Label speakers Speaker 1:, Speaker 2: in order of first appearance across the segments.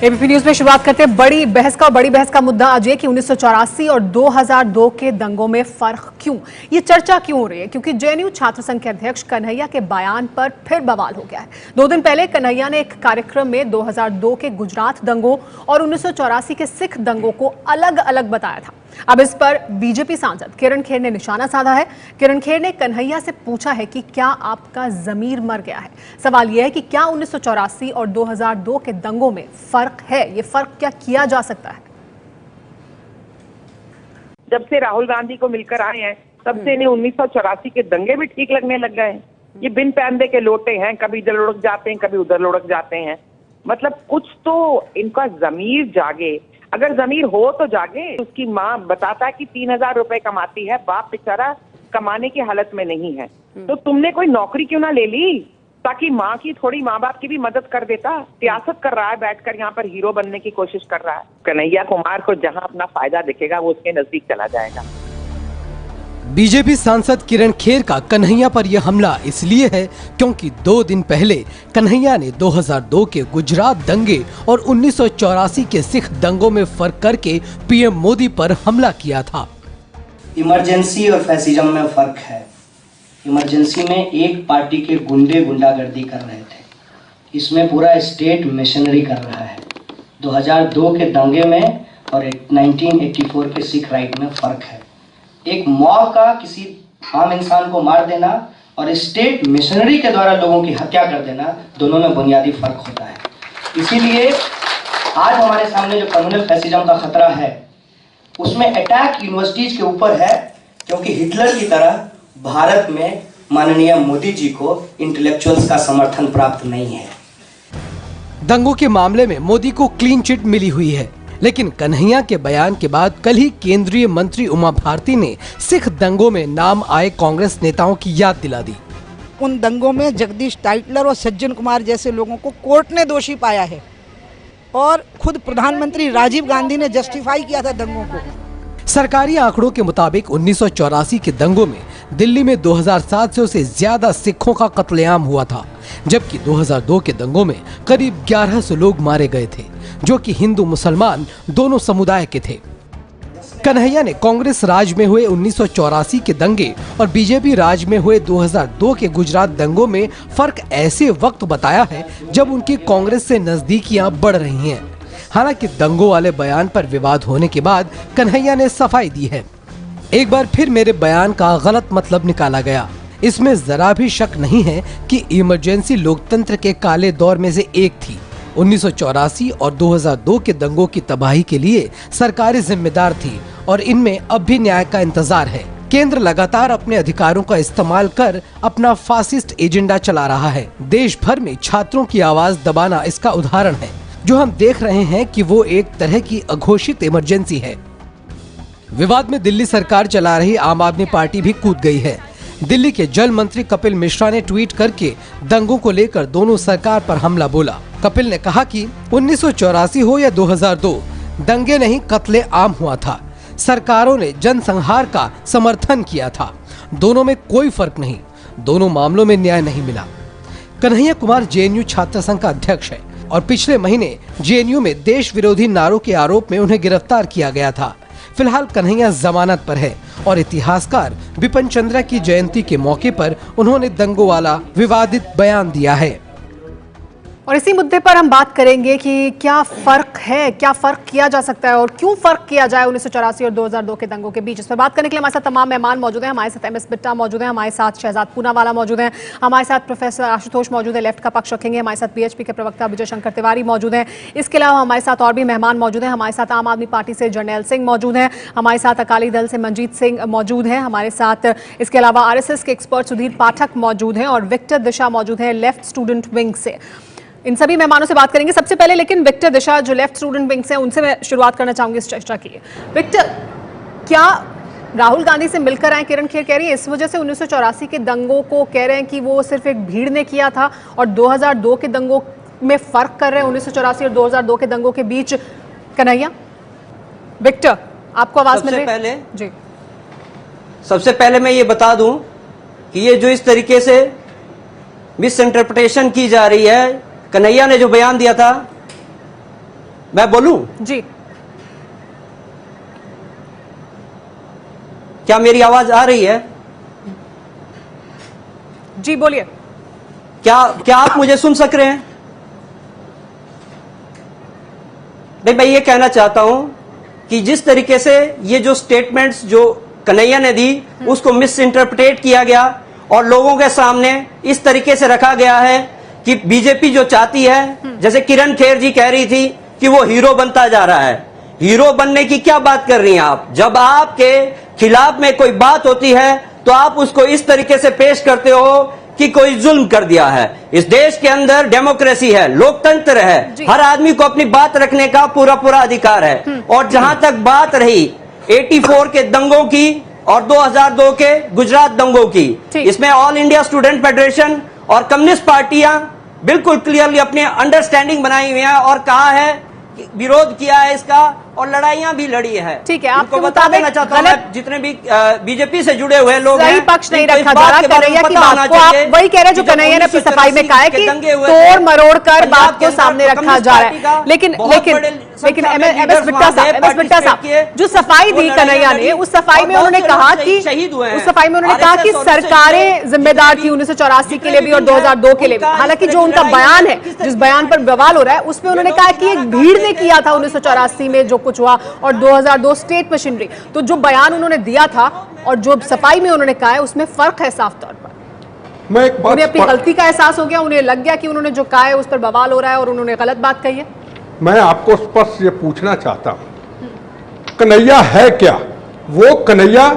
Speaker 1: ABP news में शुरुआत करते हैं बड़ी बहस का मुद्दा आज ये कि 1984 और 2002 के दंगों में फर्क क्यों, ये चर्चा क्यों हो रही है? क्योंकि जेएनयू छात्र संघ के अध्यक्ष कन्हैया के बयान पर फिर बवाल हो गया है। 2 दिन पहले कन्हैया ने एक कार्यक्रम में 2002 के गुजरात दंगों और 1984 के सिख दंगों को अलग अलग बताया था। अब इस पर बीजेपी सांसद किरण खेर ने निशाना साधा है। किरण खेर ने कन्हैया से पूछा है कि क्या आपका जमीर मर गया है? सवाल यह है कि क्या 1984 और 2002 के दंगों में फर्क है? ये फर्क क्या किया जा सकता है?
Speaker 2: जब से राहुल गांधी को मिलकर आए हैं तब से इन्हें 1984 के दंगे भी ठीक लगने लग गए हैं। ये बिन पैंदे के लोटे हैं, कभी इधर लुढ़क जाते हैं, कभी उधर लुढ़क जाते हैं। मतलब कुछ तो इनका जमीर जागे। अगर जमीर हो तो जागे। उसकी माँ बताता है कि 3000 रुपए कमाती है, बाप बेचारा कमाने की हालत में नहीं है। तो तुमने कोई नौकरी क्यों ना ले ली ताकि माँ की थोड़ी, माँ बाप की भी मदद कर देता। सियासत कर रहा है, बैठकर यहाँ पर हीरो बनने की कोशिश कर रहा है। कन्हैया कुमार को जहाँ अपना फायदा दिखेगा वो उसके नजदीक चला जाएगा।
Speaker 3: बीजेपी सांसद किरण खेर का कन्हैया पर यह हमला इसलिए है क्योंकि 2 दिन पहले कन्हैया ने 2002 के गुजरात दंगे और 1984 के सिख दंगों में फर्क करके पीएम मोदी पर हमला किया था।
Speaker 4: इमरजेंसी और फैसिज्म में फर्क है। इमरजेंसी में एक पार्टी के गुंडे गुंडागर्दी कर रहे थे, इसमें पूरा स्टेट मिशनरी कर रहा है। 2002 के दंगे में और 1984 के सिख राइट में फर्क है। एक मॉब का किसी आम इंसान को मार देना और स्टेट मिशनरी के द्वारा लोगों की हत्या कर देना, दोनों में बुनियादी फर्क होता है। इसीलिए आज हमारे सामने जो कम्युनल फैसिज्म का खतरा है उसमें अटैक यूनिवर्सिटीज के ऊपर है, क्योंकि हिटलर की तरह भारत में माननीय मोदी जी को इंटेलेक्चुअल्स का समर्थन प्राप्त नहीं है।
Speaker 3: दंगों के मामले में मोदी को क्लीन चिट मिली हुई है, लेकिन कन्हैया के बयान के बाद कल ही केंद्रीय मंत्री उमा भारती ने सिख दंगों में नाम आए कांग्रेस नेताओं की याद दिला दी।
Speaker 5: उन दंगों में जगदीश टाइटलर और सज्जन कुमार जैसे लोगों को कोर्ट ने दोषी पाया है और खुद प्रधानमंत्री राजीव गांधी ने जस्टिफाई किया था दंगों को।
Speaker 3: सरकारी आंकड़ों के मुताबिक 1984 के दंगों में दिल्ली में 2700 से ज्यादा सिखों का कत्लेआम हुआ था, जबकि 2002 के दंगों में करीब 1100 लोग मारे गए थे, जो कि हिंदू मुसलमान दोनों समुदाय के थे। कन्हैया ने कांग्रेस राज में हुए 1984 के दंगे और बीजेपी राज में हुए 2002 के गुजरात दंगों में फर्क ऐसे वक्त बताया है जब उनकी कांग्रेस से नजदीकियां बढ़ रही हैं। हालांकि दंगों वाले बयान पर विवाद होने के बाद कन्हैया ने सफाई दी है। एक बार फिर मेरे बयान का गलत मतलब निकाला गया। इसमें जरा भी शक नहीं है कि इमरजेंसी लोकतंत्र के काले दौर में से एक थी। 1984 और 2002 के दंगों की तबाही के लिए सरकारें जिम्मेदार थी और इनमें अब भी न्याय का इंतजार है। केंद्र लगातार अपने अधिकारों का इस्तेमाल कर अपना फासिस्ट एजेंडा चला रहा है। देश भर में छात्रों की आवाज दबाना इसका उदाहरण है। जो हम देख रहे हैं कि वो एक तरह की अघोषित इमरजेंसी है। विवाद में दिल्ली सरकार चला रही आम आदमी पार्टी भी कूद गई है। दिल्ली के जल मंत्री कपिल मिश्रा ने ट्वीट करके दंगों को लेकर दोनों सरकार पर हमला बोला। कपिल ने कहा कि 1984 हो या 2002, दंगे नहीं कत्ले आम हुआ था। सरकारों ने जनसंहार का समर्थन किया था। दोनों में कोई फर्क नहीं, दोनों मामलों में न्याय नहीं मिला। कन्हैया कुमार जेएनयू छात्र संघ का अध्यक्ष है और पिछले महीने जेएनयू में देश विरोधी नारों के आरोप में उन्हें गिरफ्तार किया गया था। फिलहाल कन्हैया जमानत पर है और इतिहासकार बिपिन चंद्रा की जयंती के मौके पर उन्होंने दंगों वाला विवादित बयान दिया है।
Speaker 1: और इसी मुद्दे पर हम बात करेंगे कि क्या फर्क है, क्या फर्क किया जा सकता है और क्यों फर्क किया जाए 1984 और 2002 के दंगों के बीच। इस पर बात करने के लिए हमारे साथ तमाम मेहमान मौजूद हैं। हमारे साथ एमएस बिट्टा मौजूद हैं, हमारे साथ शहजाद पूनावाला मौजूद हैं, हमारे साथ प्रोफेसर आशुतोष मौजूद है, लेफ्ट का पक्ष रखेंगे। हमारे साथ बीएचपी के प्रवक्ता विजय शंकर तिवारी मौजूद हैं। इसके अलावा हमारे साथ और भी मेहमान मौजूद हैं। हमारे साथ आम आदमी पार्टी से जर्नैल सिंह मौजूद हैं, हमारे साथ अकाली दल से मंजीत सिंह मौजूद हैं, हमारे साथ इसके अलावा आरएसएस के एक्सपर्ट सुधीर पाठक मौजूद हैं और विक्टर दिशा मौजूद हैं लेफ्ट स्टूडेंट विंग से। इन सभी मेहमानों से बात करेंगे। सबसे पहले लेकिन विक्टर दिशा जो लेफ्ट स्टूडेंट विंग से, उनसे मैं शुरुआत करना चाहूंगी इस चर्चा की। विक्टर, क्या राहुल गांधी से मिलकर आए किरण खेर कह रही है इस वजह से 1984 के दंगों को कह रहे हैं कि वो सिर्फ एक भीड़ ने किया था और 2002 के दंगों में फर्क कर रहे हैं 1984 और 2002 के दंगों के बीच? कन्हैया, विक्टर आपको आवाज मिल रही है? जी,
Speaker 6: सबसे पहले मैं ये बता दूं कि ये जो इस तरीके से मिस इंटरप्रिटेशन की जा रही है, कन्हैया ने जो बयान दिया था मैं बोलूं?
Speaker 1: जी,
Speaker 6: क्या मेरी आवाज आ रही है?
Speaker 1: जी बोलिए।
Speaker 6: क्या आप मुझे सुन सक रहे हैं? नहीं, मैं ये कहना चाहता हूं कि जिस तरीके से ये जो स्टेटमेंट्स जो कन्हैया ने दी उसको मिस इंटरप्रेट किया गया और लोगों के सामने इस तरीके से रखा गया है कि बीजेपी जो चाहती है, जैसे किरण खेर जी कह रही थी कि वो हीरो बनता जा रहा है। हीरो बनने की क्या बात कर रही हैं आप? जब आपके खिलाफ में कोई बात होती है तो आप उसको इस तरीके से पेश करते हो कि कोई जुल्म कर दिया है। इस देश के अंदर डेमोक्रेसी है, लोकतंत्र है, हर आदमी को अपनी बात रखने का पूरा अधिकार है। और जहां तक बात रही 84 के दंगों की और 2002 के गुजरात दंगों की, इसमें ऑल इंडिया स्टूडेंट फेडरेशन और कम्युनिस्ट पार्टियां बिल्कुल क्लियरली अपनी अंडरस्टैंडिंग बनाई हुई है और कहा है, विरोध किया है इसका और लड़ाइयां भी लड़ी है।
Speaker 1: ठीक है,
Speaker 6: आपको बता देना चाहता हूं, मैं जितने भी बीजेपी से जुड़े हुए लोग
Speaker 1: सही
Speaker 6: हैं,
Speaker 1: पक्ष नहीं
Speaker 6: इनको इस
Speaker 1: रखा
Speaker 6: बात
Speaker 1: जा रहा
Speaker 6: के बारे में
Speaker 1: कन्हैया की
Speaker 6: पता होना
Speaker 1: बात को। आप
Speaker 6: चाहिए
Speaker 1: वही कह रहे हैं जो
Speaker 6: कि जब
Speaker 1: कन्हैया ने अपनी सफाई में कहा है कि
Speaker 6: 1984 हुए
Speaker 1: तोड़
Speaker 6: थे,
Speaker 1: मरोड़ कर
Speaker 6: पंजाब
Speaker 1: बात
Speaker 6: के
Speaker 1: को
Speaker 6: अंदर
Speaker 1: सामने रखा
Speaker 6: कम्युनिस्ट
Speaker 1: जा रहा
Speaker 6: पार्टी का
Speaker 1: है। लेकिन
Speaker 6: बहुत
Speaker 1: लेकिन
Speaker 6: बड़े
Speaker 1: लेकिन
Speaker 6: संख्या में
Speaker 1: एमएस
Speaker 6: लीडर्स
Speaker 1: बिट्टा
Speaker 6: वहां
Speaker 1: साहब,
Speaker 6: पे
Speaker 1: एमएस बिट्टा
Speaker 6: participate किए,
Speaker 1: साहब, जो सफाई
Speaker 6: वो
Speaker 1: दी
Speaker 6: लड़ाइयां
Speaker 1: कन्हैया ने,
Speaker 6: लड़ी
Speaker 1: उस सफाई में
Speaker 6: और
Speaker 1: उन्होंने
Speaker 6: बहुत से
Speaker 1: कहा
Speaker 6: लोग
Speaker 1: कि
Speaker 6: शहीद हुए हैं।
Speaker 1: उस सफाई में उन्होंने कहा कि
Speaker 6: RSS और उससे
Speaker 1: सरकारें
Speaker 6: जुड़े
Speaker 1: जिम्मेदार थी
Speaker 6: जितने
Speaker 1: 1984 के
Speaker 6: भी
Speaker 1: लिए भी और 2002 के लिए भी।
Speaker 6: उनका
Speaker 1: हालांकि
Speaker 6: इस
Speaker 1: जो
Speaker 6: तरह
Speaker 1: उनका
Speaker 6: की
Speaker 1: बयान
Speaker 6: लड़ाइयां
Speaker 1: है, जिस बयान पर बवाल हो रहा है, उसमें उन्होंने कहा कि एक भीड़ ने किया था 1984 में जो कुछ हुआ और 2002 स्टेट मशीनरी। तो जो बयान उन्होंने दिया था और जो सफाई में उन्होंने कहा है उसमें फर्क है साफ तौर पर।
Speaker 7: मैं एक बात
Speaker 1: उन्हें अपनी गलती का एहसास हो गया, उन्हें लग गया कि उन्होंने जो कहा है उस पर बवाल हो रहा है और उन्होंने गलत बात कही है।
Speaker 7: मैं आपको स्पष्ट ये पूछना चाहता हूं, कन्हैया है क्या? वो कन्हैया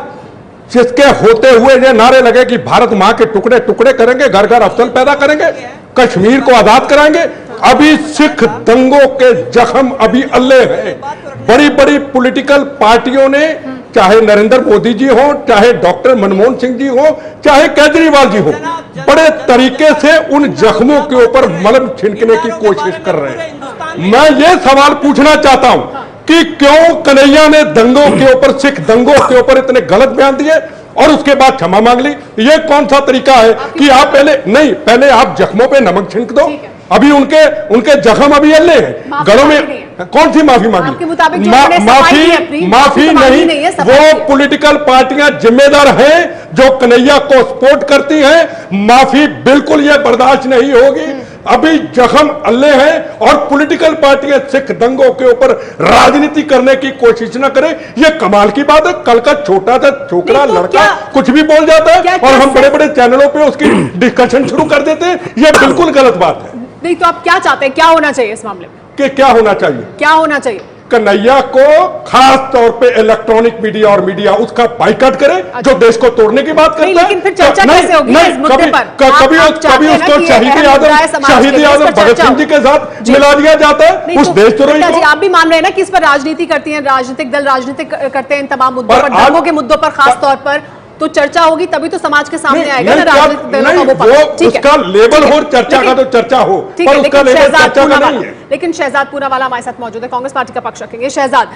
Speaker 7: जिसके होते हुए ये नारे लगे कि भारत मां के टुकड़े टुकड़े करेंगे, घर घर अफसल पैदा करेंगे, कश्मीर को आजाद कराएंगे। अभी सिख दंगों के जख्म अभी अल्ले हैं। बड़ी बड़ी पॉलिटिकल पार्टियों ने, चाहे नरेंद्र मोदी जी हो, चाहे डॉक्टर मनमोहन सिंह जी हो, चाहे केजरीवाल जी हो, बड़े तरीके से उन जख्मों के ऊपर मलम छिड़कने की कोशिश कर रहे हैं। मैं ये सवाल पूछना चाहता हूं कि क्यों कन्हैया ने दंगों के ऊपर, सिख दंगों के ऊपर इतने गलत बयान दिए और उसके बाद क्षमा मांग ली? ये कौन सा तरीका है कि आप पहले आप जख्मों पे नमक छिड़क दो? अभी उनके जख्म अभी अल्ले हैं, गलों में। कौन सी माफी मांगी?
Speaker 1: आपके मुताबिक जो उन्होंने सफाई की अपनी,
Speaker 7: माफी
Speaker 1: नहीं,
Speaker 7: नहीं,
Speaker 1: सफाई की।
Speaker 7: वो पॉलिटिकल पार्टियां जिम्मेदार हैं जो कन्हैया को सपोर्ट करती हैं। माफी बिल्कुल ये बर्दाश्त नहीं होगी। अभी जख्म अल्ले हैं और पॉलिटिकल पार्टियां सिख दंगों के ऊपर राजनीति करने की कोशिश न करें। ये कमाल की बात है। कल का छोटा सा छोकरा
Speaker 1: नहीं तो
Speaker 7: लड़का कुछ भी बोल जाता है और हम बड़े बड़े चैनलों पे उसकी डिस्कशन शुरू कर देते हैं। ये बिल्कुल गलत बात है।
Speaker 1: नहीं तो आप क्या चाहते हैं, क्या होना चाहिए इस मामले में?
Speaker 7: कि क्या होना चाहिए?
Speaker 1: क्या होना चाहिए?
Speaker 7: कन्हैया को खास तौर पे इलेक्ट्रॉनिक मीडिया और मीडिया उसका बाइकआउट करे। जो देश को तोड़ने की बात करता है।
Speaker 1: लेकिन फिर चर्चा कैसे होगी इस मुद्दे पर?
Speaker 7: कभी उसको शहीद आजम भगत सिंह जी के साथ मिला दिया जाता है। उस देशद्रोही को।
Speaker 1: आप भी मान रहे हैं ना कि इस पर राजनीति करती हैं, राजनीतिक दल राजनीति करते हैं इन तमाम मुद्दों पर, दंगों के मुद्दों पर खास तौर पर, तो चर्चा होगी तभी तो समाज के सामने आएगा ना राजनीतिक दलों का वो पक्ष। ठीक है,
Speaker 7: उसका लेवल हो, चर्चा का तो चर्चा हो, पर उसका लेवल चर्चा का नहीं है।
Speaker 1: लेकिन शहजाद पूनावाला हमारे साथ मौजूद है, कांग्रेस पार्टी का पक्ष रखेंगे। शहजाद,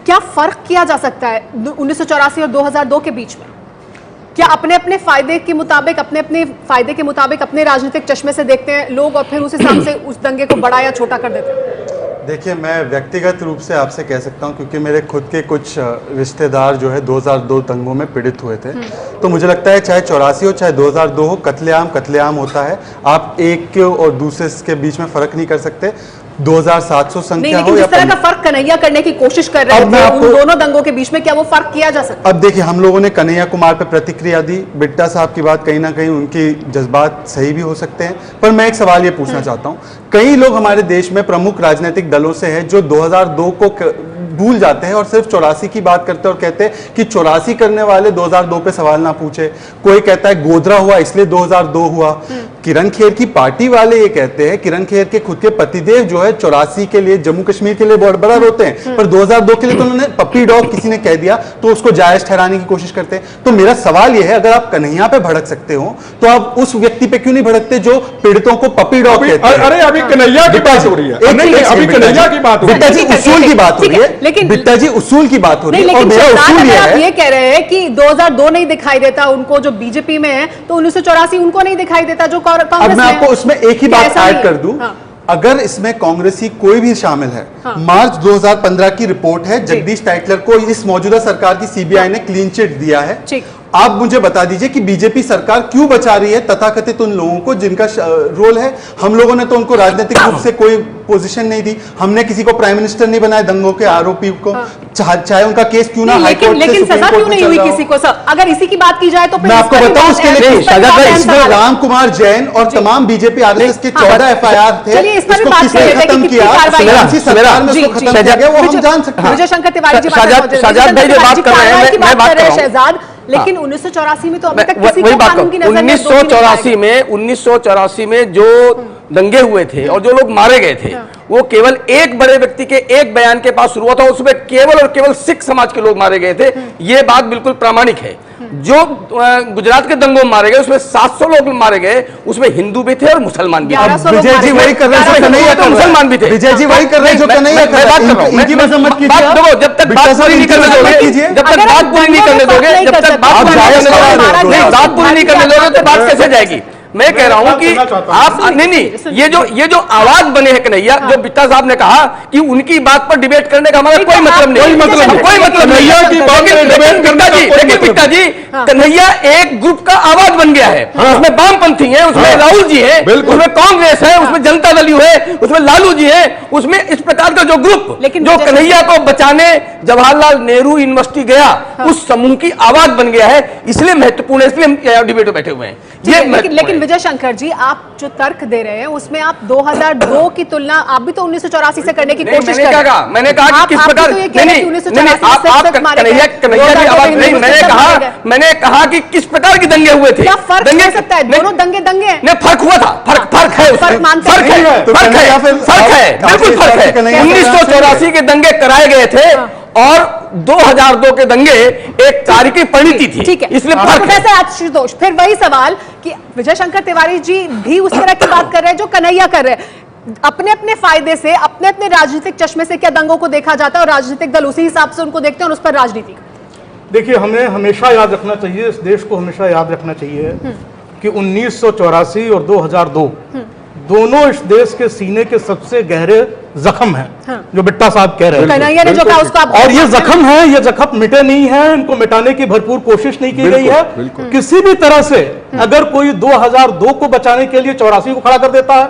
Speaker 1: क्या फर्क किया जा सकता है 1984 और 2002 के बीच में? क्या अपने अपने फायदे के मुताबिक, अपने राजनीतिक चश्मे से देखते हैं लोग और फिर उस हिसाब से उस दंगे को बड़ा या छोटा कर देते हैं?
Speaker 8: देखिए, मैं व्यक्तिगत रूप से आपसे कह सकता हूं, क्योंकि मेरे खुद के कुछ रिश्तेदार जो है 2002 दंगों में पीड़ित हुए थे। तो मुझे लगता है चाहे 84 हो चाहे 2002 हो, कत्लेआम होता है। आप एक के और दूसरे के बीच में फर्क नहीं कर सकते। 2700 संख्या हो,
Speaker 1: जिस तरह का फर्क कन्हैया करने की कोशिश कर रहे थे उन दोनों दंगों के बीच में, क्या वो फर्क किया जा सकता है?
Speaker 8: अब देखिए, हम लोगों ने कन्हैया कुमार पे प्रतिक्रिया दी। बिट्टा साहब की बात कहीं ना कहीं उनकी जज्बात सही भी हो सकते हैं, पर मैं एक सवाल ये पूछना चाहता हूं। कई लोग हमारे देश में प्रमुख राजनीतिक दलों से हैं जो 2002 को भूल जाते हैं और सिर्फ 84 की बात करते हैं और कहते हैं कि 84 करने वाले 2002 पे सवाल ना पूछे। कोई कहता है गोधरा हुआ इसलिए 2002 हुआ। किरण खेर की पार्टी वाले ये कहते हैं, किरण खेर के खुद के पतिदेव जो है 84 के लिए, जम्मू कश्मीर के लिए बहुत बड़ा रोते हैं, पर 2002 के लिए तो उन्होंने पप्पी डॉग किसी ने कह दिया तो उसको जायज ठहराने की कोशिश करते हैं। तो मेरा सवाल यह है, अगर आप कन्हैया पे भड़क सकते हो तो आप उस व्यक्ति पे क्यों नहीं भड़कते जो पीड़ितों को पप्पी डॉग कहते हैं?
Speaker 7: अरे अभी कन्हैया की बात हो रही है, अभी कन्हैया की बात हो रही है।
Speaker 8: बिट्टा जी, उसूल की बात हो रही है।
Speaker 1: लेकिन
Speaker 8: बिट्टा जी, उसूल की बात हो रही है और मेरा
Speaker 1: शहजाद,
Speaker 8: उसूल
Speaker 1: अगर आप
Speaker 8: है।
Speaker 1: ये कह रहे हैं कि 2002 नहीं दिखाई देता उनको जो बीजेपी में है, तो 1984 उनको नहीं दिखाई देता जो कांग्रेस में है।
Speaker 8: अब मैं आपको उसमें एक ही बात ऐड कर दूं। अगर इसमें कांग्रेसी कोई भी शामिल है, मार्च 2015 की रिपोर्ट है, जगदीश टाइटलर को इस मौजूदा सरकार की सीबीआई ने क्लीन चिट दिया है। आप मुझे बता दीजिए कि बीजेपी सरकार क्यों बचा रही है तथाकथित उन लोगों को जिनका रोल है। हम लोगों ने तो उनको राजनीतिक रूप से कोई पोजीशन नहीं दी, हमने किसी को प्राइम मिनिस्टर नहीं बनाया दंगों के आरोपी को, चाहे उनका केस क्यों ना हाई कोर्ट से
Speaker 1: लेकिन
Speaker 8: सुप्रीम
Speaker 1: सजा
Speaker 8: कोर्ट
Speaker 1: क्यों
Speaker 8: में
Speaker 1: नहीं
Speaker 8: चल
Speaker 1: हुई
Speaker 8: रहा हो।
Speaker 1: किसी को? सर अगर इसी की बात की जाए तो फिर
Speaker 8: मैं आपको बताऊं उसके लिए इसमें राम कुमार जैन और तमाम बीजेपी आरएसएस के 14 एफआईआर थे, इसको किसने खत्म किया, कौन सी सरकार में उसको खत्म किया गया, वो हम जान सकते हैं।
Speaker 1: विजय शंकर तिवारी जी
Speaker 6: शाहजाद भाई जो बात कर रहे हैं मैं बात कर रहा हूं।
Speaker 1: शहजाद, लेकिन 1984 में तो अभी तक किसी
Speaker 6: वही
Speaker 1: को
Speaker 6: बात
Speaker 1: कानून की
Speaker 6: करो।
Speaker 1: नजर में
Speaker 6: 1984 में जो दंगे हुए थे और जो लोग मारे गए थे वो केवल एक बड़े व्यक्ति के एक बयान के पास शुरू हुआ था, उसमें केवल और केवल सिख समाज के लोग मारे गए थे। ये बात बिल्कुल प्रामाणिक है। जो गुजरात के दंगों में मारे गए उसमें 700 लोग मारे गए, उसमें हिंदू भी थे और मुसलमान भी थे।
Speaker 8: विजय जी वही कर रहे हैं जो कन्हैया
Speaker 6: तो मुसलमान भी थे।
Speaker 8: विजय जी वही कर रहे हैं जो कन्हैया कर रहे हैं। इनकी मजम्मत कीजिए,
Speaker 6: जब तक बात पूरी नहीं करने दोगे, जब तक बात पूरी नहीं करने दोगे, जब तक बात पूरी नहीं करने दोगे तो बात कैसे जाएगी? मैं कह रहा हूं कि आप नहीं ये जो आवाज बने हैं कन्हैया, जो बिट्टा साहब ने कहा कि उनकी बात पर डिबेट करने का हमारा कोई मतलब नहीं, कोई मतलब नहीं। लेकिन बिट्टा जी कन्हैया एक ग्रुप का आवाज बन गया है। उसमें वामपंथी है, उसमें राहुल जी है, उसमें कांग्रेस है, उसमें जनता दल है, उसमें लालू जी है, उसमें इस प्रकार का जो ग्रुप जो कन्हैया को बचाने जवाहरलाल नेहरू यूनिवर्सिटी गया, उस समूह की आवाज बन गया है। इसलिए महत्वपूर्ण है, इसलिए हम डिबेट में बैठे हुए हैं।
Speaker 1: लेकिन विजय शंकर जी, आप जो तर्क दे रहे हैं उसमें आप 2002 की तुलना आप भी तो 1984 से करने की कोशिश कर रहे हैं।
Speaker 6: मैंने कहा कि किस प्रकार मैंने कहा कि किस प्रकार के दंगे हुए थे।
Speaker 1: क्या फर्क हो सकता है? दोनों दंगे
Speaker 6: नहीं, फर्क हुआ था। फर्क है, बिल्कुल फर्क है। 1984 के दंगे कराए गए थे और 2002 के दंगे एक तारीखी परिणति थी।
Speaker 1: ठीक है,
Speaker 6: इसलिए फर्क है।
Speaker 1: आशुतोष, फिर वही सवाल कि विजय शंकर तिवारी जी भी उस तरह की बात कर रहे हैं जो कन्हैया कर रहे हैं। अपने अपने फायदे से, अपने अपने राजनीतिक चश्मे से क्या दंगों को देखा जाता है और राजनीतिक दल उसी हिसाब से उनको देखते हैं और उस पर राजनीति।
Speaker 9: देखिए, हमें हमेशा याद रखना चाहिए, इस देश को हमेशा याद रखना चाहिए कि 1984 और 2002 दोनों इस देश के सीने के सबसे गहरे जख्म हैं, जो बिट्टा साहब कह रहे हैं।
Speaker 1: कन्हैया ने जो कहा उसको आप
Speaker 9: और ये जख्म है, ये जख्म मिटे नहीं है, इनको मिटाने की भरपूर कोशिश नहीं की गई है किसी भी तरह से। अगर कोई 2002 को बचाने के लिए 84 को खड़ा कर देता है,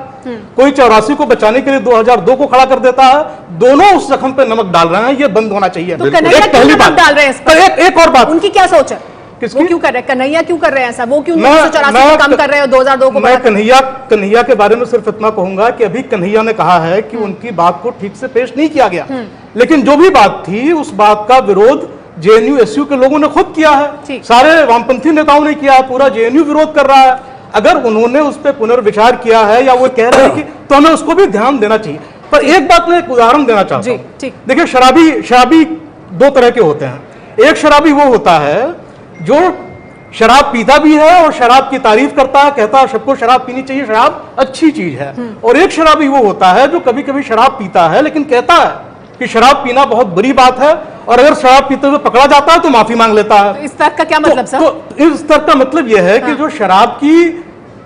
Speaker 9: कोई 84 को बचाने के लिए 2002 को खड़ा कर देता है, दोनों उस जख्म पे नमक डाल रहे हैं। ये बंद होना चाहिए।
Speaker 1: तो कन्हैया क्यों नमक डाल रहे हैं इस पर?
Speaker 9: एक और बात,
Speaker 1: उनकी क्या सोच है? वो क्यों कर रहे हैं? कन्हैया क्यों कर रहे हैं ऐसा? वो क्यों 1984 को कम कर रहे हैं और 2002 को?
Speaker 9: मैं कन्हैया के बारे में सिर्फ इतना कहूंगा कि अभी कन्हैया ने कहा है कि उनकी बात को ठीक से पेश नहीं किया गया, लेकिन जो भी बात थी उस बात का विरोध जेएनयू एसयू के लोगों ने खुद किया है, सारे वामपंथी नेताओं ने किया है, पूरा जेएनयू विरोध कर रहा है। अगर उन्होंने उस पर पुनर्विचार किया है या वो कह रहे हैं कि, तो हमें उसको भी ध्यान देना चाहिए। पर एक बात मैं एक उदाहरण देना चाहता हूं। देखिए, शराबी दो तरह के होते हैं। एक शराबी वो होता है जो शराब पीता भी है और शराब की तारीफ करता है, कहता है सबको शराब पीनी चाहिए, शराब अच्छी चीज है। और एक शराबी वो होता है जो कभी कभी शराब पीता है लेकिन कहता है कि शराब पीना बहुत बुरी बात है, और अगर शराब पीते हुए पकड़ा जाता है तो माफी मांग लेता है।
Speaker 1: तो इस तर्क का क्या मतलब सर?
Speaker 9: तो इस तर्क का मतलब यह है कि जो शराब की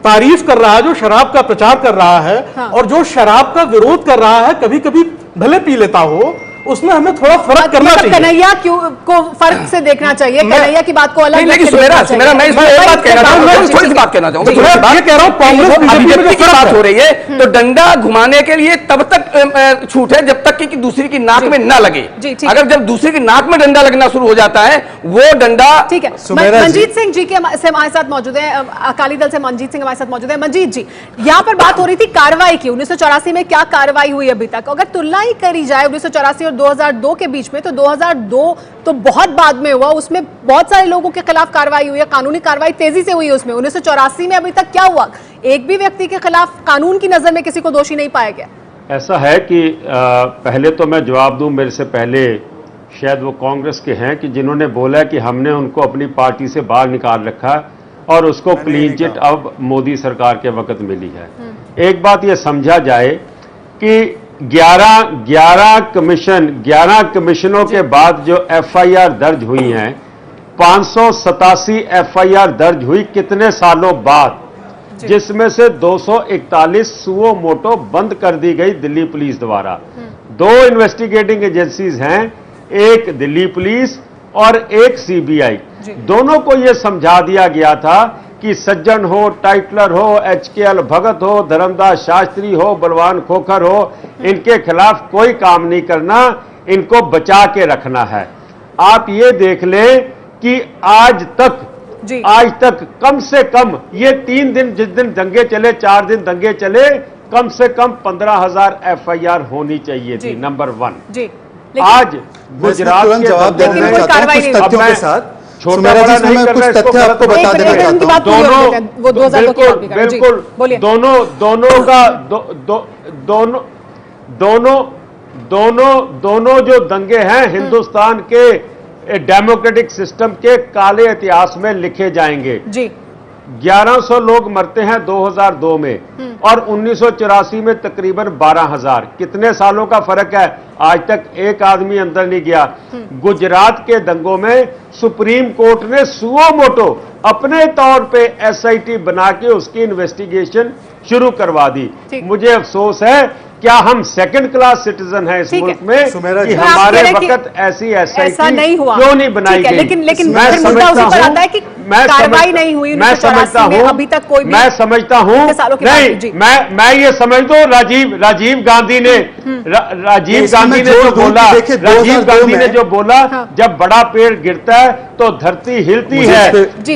Speaker 9: तारीफ कर रहा है, जो शराब का प्रचार कर रहा है, और जो शराब का विरोध कर रहा है, कभी कभी भले पी लेता हो, उसमें हमें थोड़ा फर्क करना चाहिए।
Speaker 1: कन्हैया को फर्क से देखना चाहिए, कन्हैया की बात को अलग
Speaker 6: लेकिन सुमेरा मैं इसमें एक बात कहना चाहूंगा, थोड़ी सी बात कहना चाहूंगा।
Speaker 9: ये कह रहा हूं, कांग्रेस
Speaker 6: बीजेपी की बात हो रही है तो डंडा घुमाने के लिए तब तक छूट है जब तक कि दूसरी की नाक में ना लगे। अगर जब दूसरी की नाक में डंडा लगना शुरू हो जाता है वो डंडा।
Speaker 1: ठीक है, मंजीत सिंह जी के से हमारे साथ मौजूद है, अकाली दल से मंजीत सिंह हमारे साथ मौजूद है। मंजीत जी, यहाँ पर बात हो रही थी कार्रवाई की, 1984 में क्या कार्रवाई हुई अभी तक? अगर तुलना ही करी जाए 1984 और 2002 के बीच में, तो 2002 तो बहुत बाद में हुआ, उसमें बहुत सारे लोगों के खिलाफ कार्रवाई हुई है, कानूनी कार्रवाई तेजी से हुई है उसमें। 1984 में अभी तक क्या हुआ? एक भी व्यक्ति के खिलाफ कानून की नजर में किसी को दोषी नहीं पाया गया।
Speaker 10: ऐसा है कि पहले तो मैं जवाब दूं, मेरे से पहले शायद वो कांग्रेस के हैं कि जिन्होंने बोला कि हमने उनको अपनी पार्टी से बाहर निकाल रखा है और उसको क्लीन चिट अब मोदी सरकार के वक्त मिली है। एक बात ये समझा जाए कि 11 कमीशनों के बाद जो एफआईआर दर्ज हुई हैं, 587 एफआईआर दर्ज हुई कितने सालों बाद? जिसमें से 241 सुओ मोटो बंद कर दी गई दिल्ली पुलिस द्वारा। 2 इन्वेस्टिगेटिंग एजेंसीज हैं, एक दिल्ली पुलिस और एक सीबीआई। दोनों को यह समझा दिया गया था कि सज्जन हो, टाइटलर हो, HKL भगत हो, धर्मदास शास्त्री हो, बलवान खोखर हो, इनके खिलाफ कोई काम नहीं करना, इनको बचा के रखना है। आप ये देख लें कि आज तक कम से कम ये 3 दिन, जिस दिन दंगे चले, 4 दिन दंगे चले, कम से कम 15,000 FIR होनी चाहिए थी। नंबर 1 आज गुजरात के
Speaker 8: जवाब देना चाहता हूं कुछ तथ्यों के साथ। सुमेरा जी, मैं कुछ तथ्य आपको बता देना चाहता हूं।
Speaker 10: दोनों जो दंगे हैं हिंदुस्तान के डेमोक्रेटिक सिस्टम के काले इतिहास में लिखे जाएंगे। 1100 लोग मरते हैं 2002 में और 1984 में तकरीबन 12,000। कितने सालों का फर्क है? आज तक एक आदमी अंदर नहीं गया। गुजरात के दंगों में सुप्रीम कोर्ट ने सुओ मोटो अपने तौर पे SIT बना के उसकी इन्वेस्टिगेशन शुरू करवा दी। मुझे अफसोस है, क्या हम सेकंड क्लास सिटीजन हैं इस मुल्क में कि हमारे वक्त ऐसी SIT
Speaker 1: नहीं हुआ,
Speaker 10: क्यों नहीं बनाई गई?
Speaker 1: लेकिन मैं समझता हूं, कार्रवाई नहीं हुई,
Speaker 10: मैं समझता हूं,
Speaker 1: अभी तक कोई भी,
Speaker 10: मैं समझता हूं, नहीं, मैं ये समझ दो, राजीव गांधी ने जो बोला, जब बड़ा पेड़ गिरता है तो धरती हिलती है।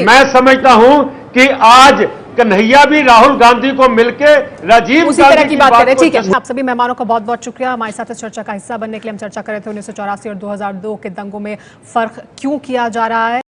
Speaker 10: मैं समझता हूं कि आज कन्हैया भी राहुल गांधी को मिलके राजीव
Speaker 1: उसी तरह की बात करें। ठीक है, आप सभी मेहमानों का बहुत बहुत शुक्रिया हमारे साथ इस चर्चा का हिस्सा बनने के लिए। हम चर्चा कर रहे थे 1984 और 2002 के दंगों में फर्क क्यों किया जा रहा है।